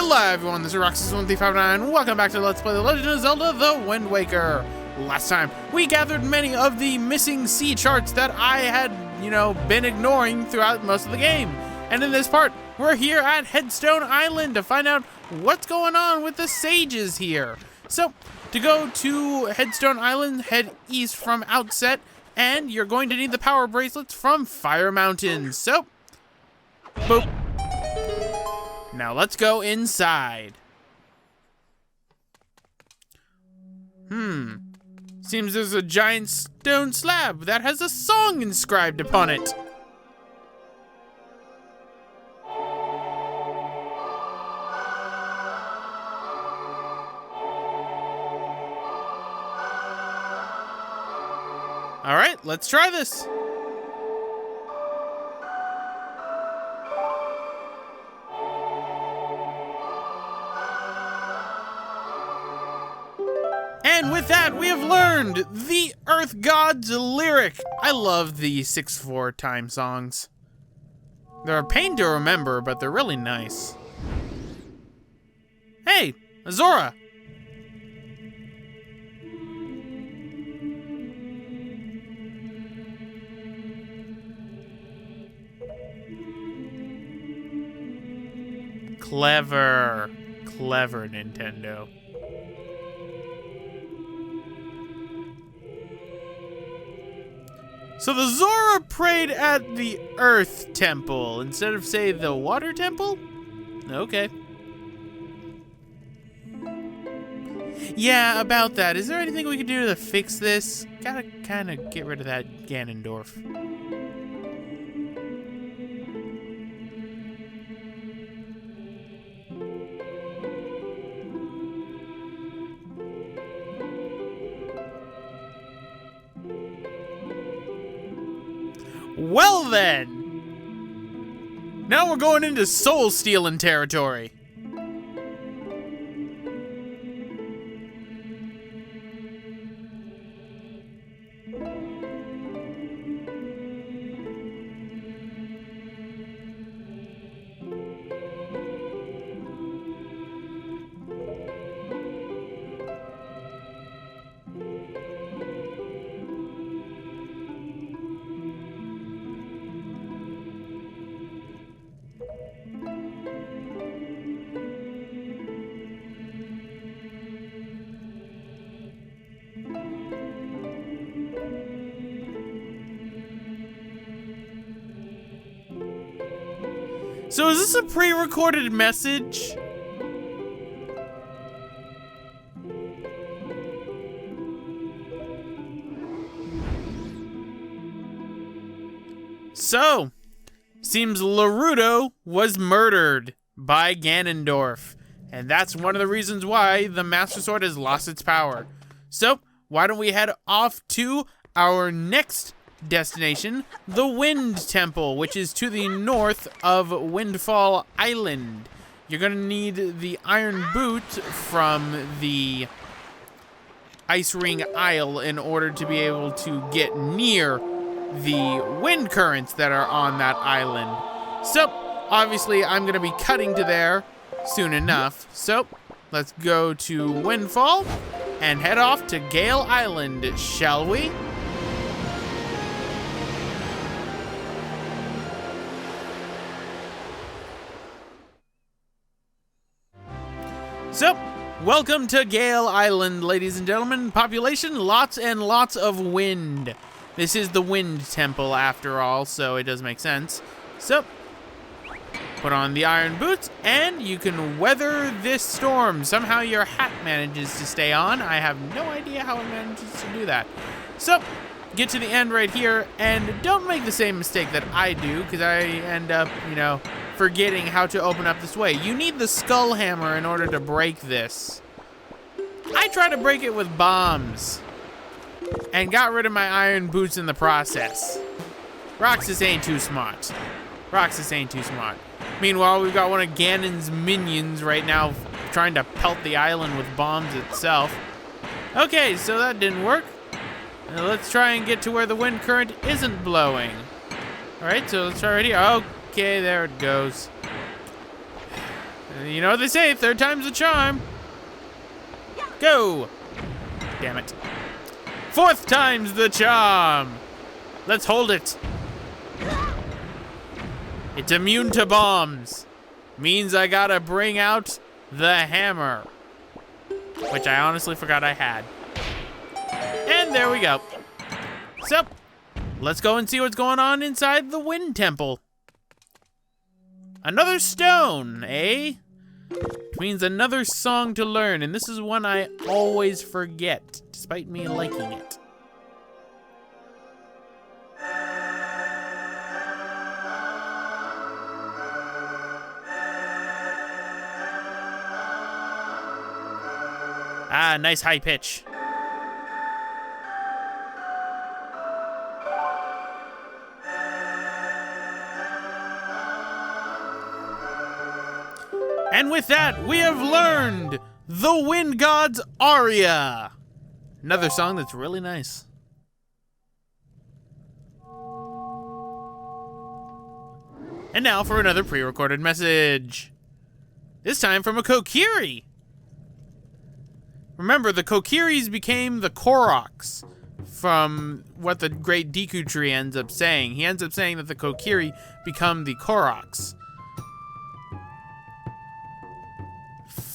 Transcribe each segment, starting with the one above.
Hello everyone, this is Roxas1359. Welcome back to Let's Play The Legend of Zelda The Wind Waker. Last time, we gathered many of the missing sea charts that I had, been ignoring throughout most of the game. And in this part, we're here at Headstone Island to find out what's going on with the sages here. So, to go to Headstone Island, head east from Outset, and you're going to need the power bracelets from Fire Mountain. So, boop. Now let's go inside. Seems there's a giant stone slab that has a song inscribed upon it. All right, let's try this. And with that, we have learned the Earth God's lyric. I love the 6/4 time songs. They're a pain to remember, but they're really nice. Hey, Azora. Clever, clever Nintendo. So the Zora prayed at the Earth Temple instead of, say, the Water Temple? Okay. Yeah, about that. Is there anything we can do to fix this? Gotta kind of get rid of that Ganondorf. Well then! Now we're going into soul stealing territory. So is this a pre-recorded message? So, seems Larudo was murdered by Ganondorf. And that's one of the reasons why the Master Sword has lost its power. So, why don't we head off to our next destination, the Wind Temple, which is to the north of Windfall Island. You're gonna need the Iron Boot from the Ice Ring Isle in order to be able to get near the wind currents that are on that island. So, obviously, I'm gonna be cutting to there soon enough. So, let's go to Windfall and head off to Gale Island, shall we? So, welcome to Gale Island, ladies and gentlemen. Population, lots and lots of wind. This is the Wind Temple, after all, so it does make sense. So, put on the iron boots, and you can weather this storm. Somehow your hat manages to stay on. I have no idea how it manages to do that. So, get to the end right here, and don't make the same mistake that I do, because I end up, forgetting how to open up this way. You need the skull hammer in order to break this. I tried to break it with bombs and got rid of my iron boots in the process. Roxas ain't too smart. Roxas ain't too smart. Meanwhile, we've got one of Ganon's minions right now trying to pelt the island with bombs itself. Okay, so that didn't work. Now let's try and get to where the wind current isn't blowing. All right, so let's try right here. Okay, there it goes. You know what they say, third time's the charm. Go. Damn it. Fourth time's the charm. Let's hold it. It's immune to bombs. Means I gotta bring out the hammer. Which I honestly forgot I had. And there we go. So, let's go and see what's going on inside the Wind Temple. Another stone, eh? Which means another song to learn, and this is one I always forget, despite me liking it. Ah, nice high pitch. And with that, we have learned the Wind God's Aria. Another song that's really nice. And now for another pre-recorded message. This time from a Kokiri. Remember, the Kokiris became the Koroks from what the great Deku Tree ends up saying. He ends up saying that the Kokiri become the Koroks.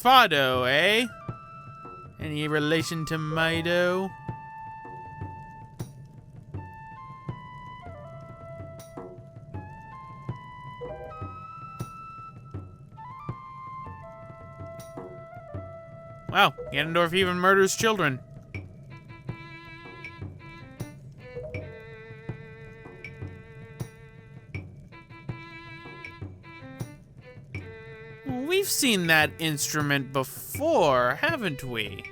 Fado, eh? Any relation to Mido? Wow, Ganondorf even murders children. We've seen that instrument before, haven't we?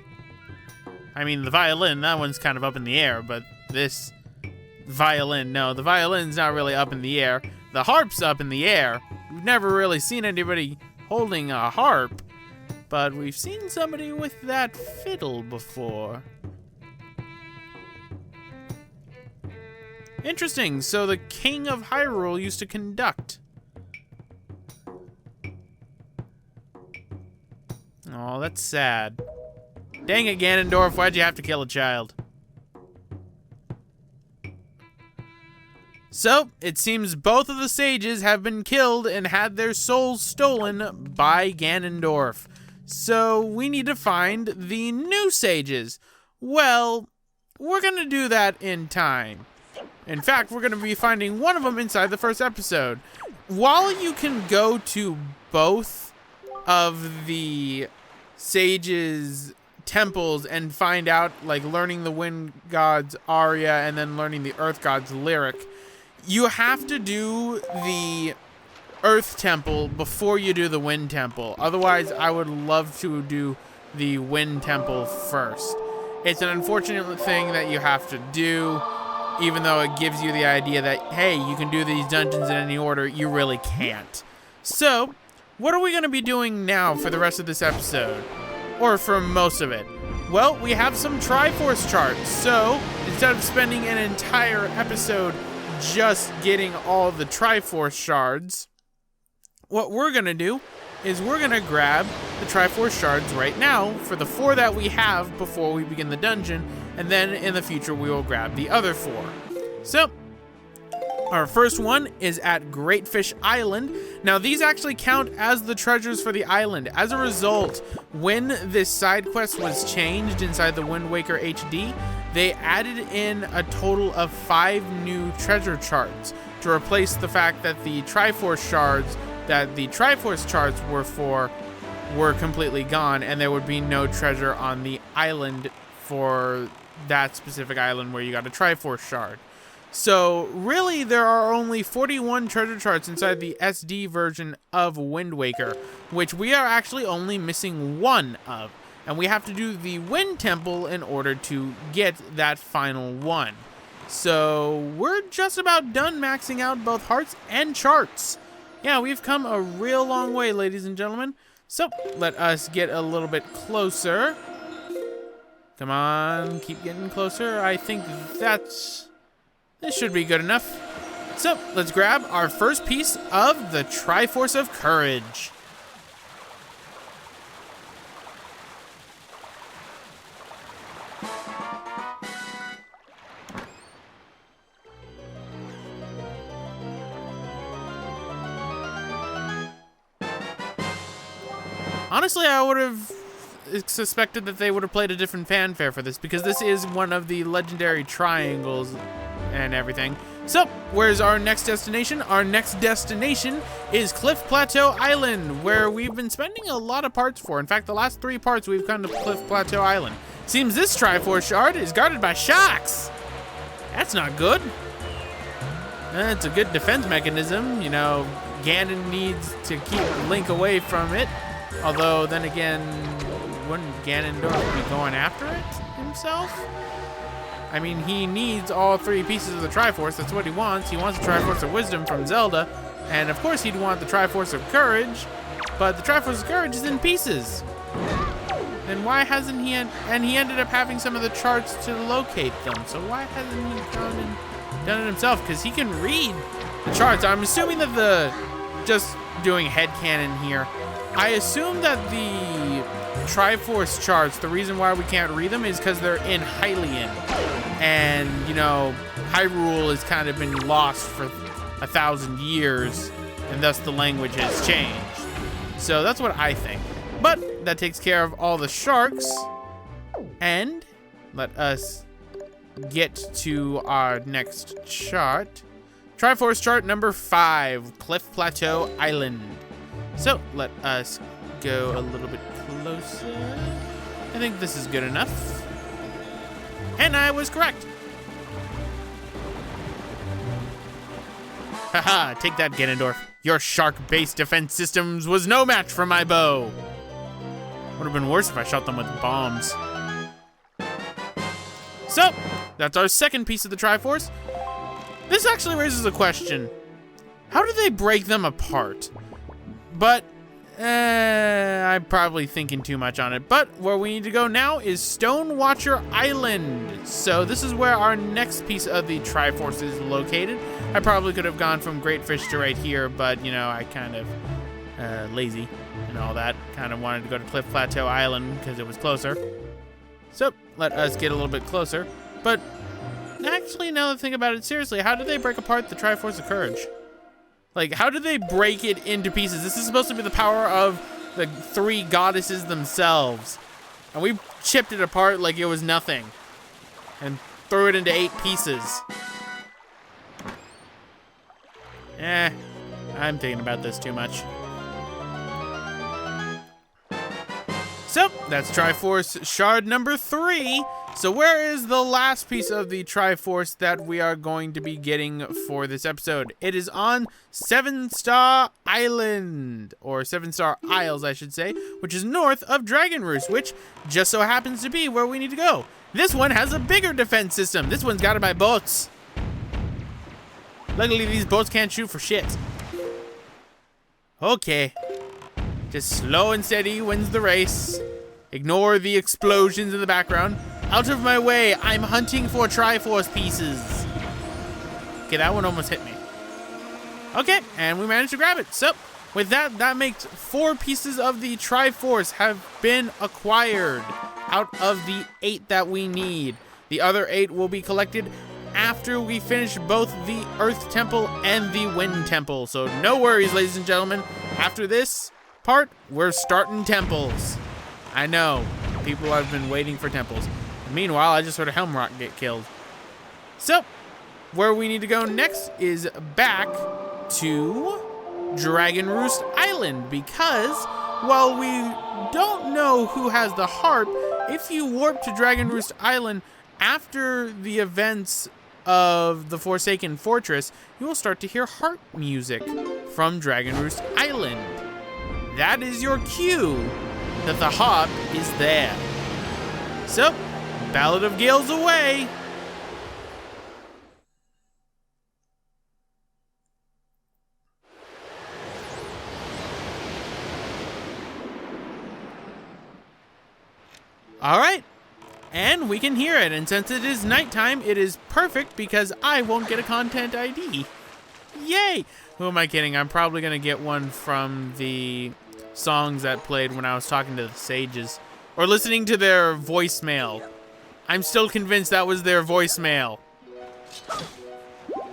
I mean, the violin, that one's kind of up in the air, but this violin, no, the violin's not really up in the air. The harp's up in the air. We've never really seen anybody holding a harp, but we've seen somebody with that fiddle before. Interesting, so the King of Hyrule used to conduct. Oh, that's sad. Dang it, Ganondorf, why'd you have to kill a child? So, it seems both of the sages have been killed and had their souls stolen by Ganondorf. So, we need to find the new sages. Well, we're gonna do that in time. In fact, we're gonna be finding one of them inside the first episode. While you can go to both of the sages' temples and find out, like, learning the Wind God's Aria and then learning the Earth God's Lyric, you have to do the Earth Temple before you do the Wind Temple. Otherwise, I would love to do the Wind Temple first. It's an unfortunate thing that you have to do, even though it gives you the idea that, hey, you can do these dungeons in any order. You really can't. So, what are we going to be doing now for the rest of this episode? Or for most of it? Well, we have some Triforce charts, so instead of spending an entire episode just getting all the Triforce shards, what we're going to do is we're going to grab the Triforce shards right now for the 4 that we have before we begin the dungeon, and then in the future we will grab the other 4. So, our first one is at Great Fish Island. Now, these actually count as the treasures for the island. As a result, when this side quest was changed inside the Wind Waker HD, they added in a total of 5 new treasure charts to replace the fact that the Triforce shards that the Triforce charts were for were completely gone, and there would be no treasure on the island for that specific island where you got a Triforce shard. So, really, there are only 41 treasure charts inside the SD version of Wind Waker, which we are actually only missing 1 of. And we have to do the Wind Temple in order to get that final one. So, we're just about done maxing out both hearts and charts. Yeah, we've come a real long way, ladies and gentlemen. So, let us get a little bit closer. Come on, keep getting closer. I think this should be good enough. So, let's grab our first piece of the Triforce of Courage. Honestly, I would have suspected that they would have played a different fanfare for this, because this is one of the legendary triangles and everything. So, where's our next destination? Our next destination is Cliff Plateau Island, where we've been spending a lot of parts for. In fact, the last 3 parts we've come to Cliff Plateau Island. Seems this Triforce shard is guarded by sharks. That's not good. It's a good defense mechanism. You know, Ganon needs to keep Link away from it. Although, then again, wouldn't Ganondorf be going after it himself? I mean, he needs all 3 pieces of the Triforce. That's what he wants. He wants the Triforce of Wisdom from Zelda. And of course he'd want the Triforce of Courage. But the Triforce of Courage is in pieces. And why hasn't he... And he ended up having some of the charts to locate them. So why hasn't he gone and done it himself? Because he can read the charts. I'm assuming that the... Just doing headcanon here. I assume that the Triforce charts, the reason why we can't read them is because they're in Hylian. And, you know, Hyrule has kind of been lost for 1,000 years, and thus the language has changed. So that's what I think. But that takes care of all the sharks. And let us get to our next chart. Triforce chart number 5, Cliff Plateau Island. So let us go a little bit closer. I think this is good enough. And I was correct. Haha, take that, Ganondorf. Your shark-based defense systems was no match for my bow. Would have been worse if I shot them with bombs. So, that's our second piece of the Triforce. This actually raises a question. How do they break them apart? But, I'm probably thinking too much on it. But where we need to go now is Stonewatcher Island. So this is where our next piece of the Triforce is located. I probably could have gone from Great Fish to right here, but, you know, I kind of lazy and all that. Kind of wanted to go to Cliff Plateau Island because it was closer. So let us get a little bit closer. But actually, now that I think about it seriously, how did they break apart the Triforce of Courage? Like, how did they break it into pieces? This is supposed to be the power of the 3 goddesses themselves. And we chipped it apart like it was nothing. And threw it into 8 pieces. I'm thinking about this too much. So, that's Triforce shard number 3. So where is the last piece of the Triforce that we are going to be getting for this episode? It is on 7-Star Island, or 7-Star Isles, I should say, which is north of Dragon Roost, which just so happens to be where we need to go. This one has a bigger defense system. This one's guarded by boats. Luckily, these boats can't shoot for shit. Okay. Just slow and steady wins the race. Ignore the explosions in the background. Out of my way, I'm hunting for Triforce pieces. Okay, that one almost hit me. Okay, and we managed to grab it. So, with that, that makes 4 pieces of the Triforce have been acquired out of the 8 that we need. The other 8 will be collected after we finish both the Earth Temple and the Wind Temple. So no worries, ladies and gentlemen. After this part, we're starting temples. I know, people have been waiting for temples. Meanwhile, I just heard a Helmrock get killed. So, where we need to go next is back to Dragon Roost Island, because while we don't know who has the harp, if you warp to Dragon Roost Island after the events of the Forsaken Fortress, you will start to hear harp music from Dragon Roost Island. That is your cue that the harp is there. So, Ballad of Gale's away. All right, and we can hear it, and since it is nighttime, it is perfect because I won't get a content ID. Yay! Who am I kidding? I'm probably gonna get one from the songs that played when I was talking to the sages, or listening to their voicemail. I'm still convinced that was their voicemail.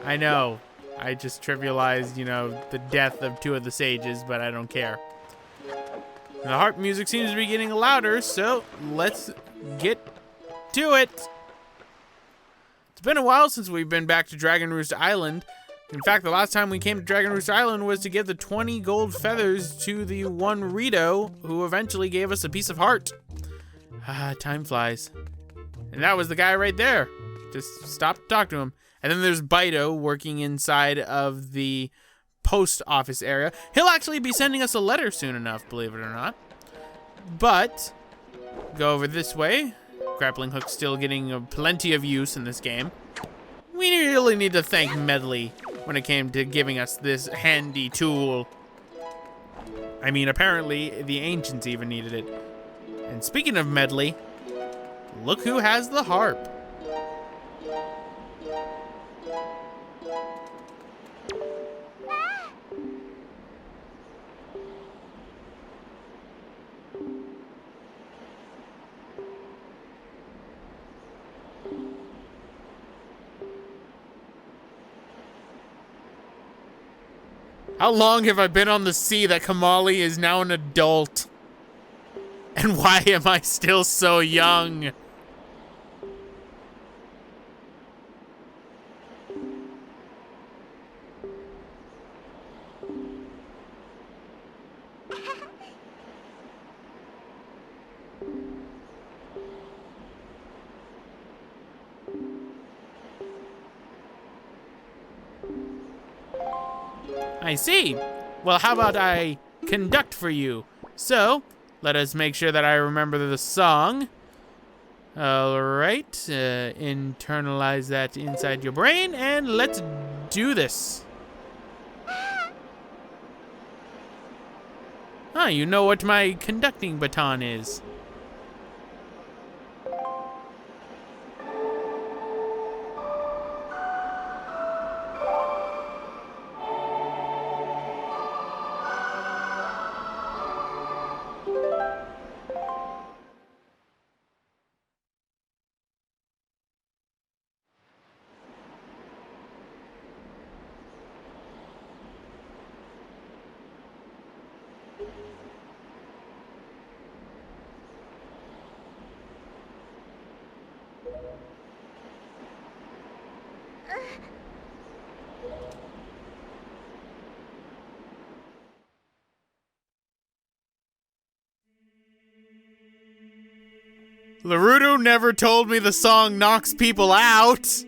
I know, I just trivialized, you know, the death of 2 of the sages, but I don't care. The harp music seems to be getting louder, so let's get to it. It's been a while since we've been back to Dragon Roost Island. In fact, the last time we came to Dragon Roost Island was to give the 20 gold feathers to the one Rito, who eventually gave us a piece of heart. Time flies. And that was the guy right there. Just stop and talk to him. And then there's Bido working inside of the post office area. He'll actually be sending us a letter soon enough, believe it or not. But go over this way. Grappling hook's still getting plenty of use in this game. We really need to thank Medley when it came to giving us this handy tool. I mean, apparently the ancients even needed it. And speaking of Medley, look who has the harp. How long have I been on the sea that Kamali is now an adult? And why am I still so young? I see. Well, how about I conduct for you? So, let us make sure that I remember the song. All right, internalize that inside your brain, and let's do this. You know what my conducting baton is. Larudo never told me the song knocks people out.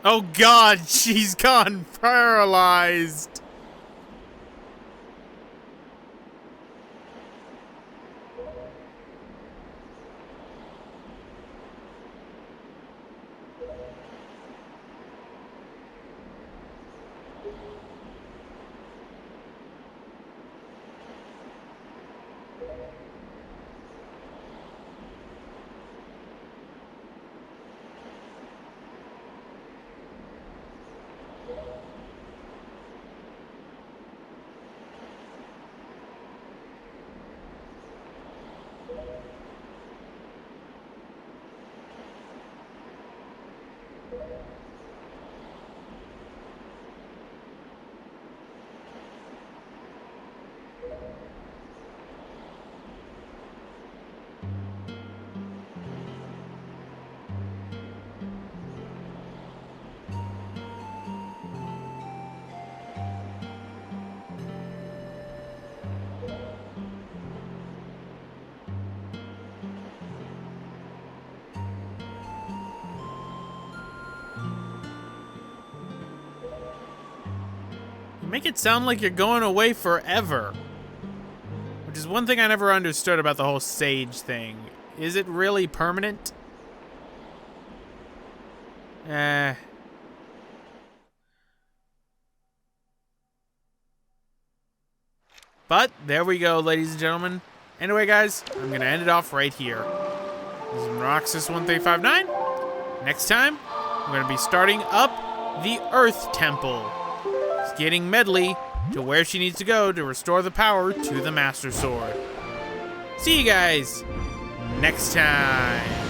Oh God, she's gone paralyzed. You make it sound like you're going away forever. Which is one thing I never understood about the whole sage thing. Is it really permanent? But there we go, ladies and gentlemen. Anyway, guys, I'm going to end it off right here. This is Roxas 1359. Next time, we're going to be starting up the Earth Temple. It's getting Medley to where she needs to go to restore the power to the Master Sword. See you guys next time.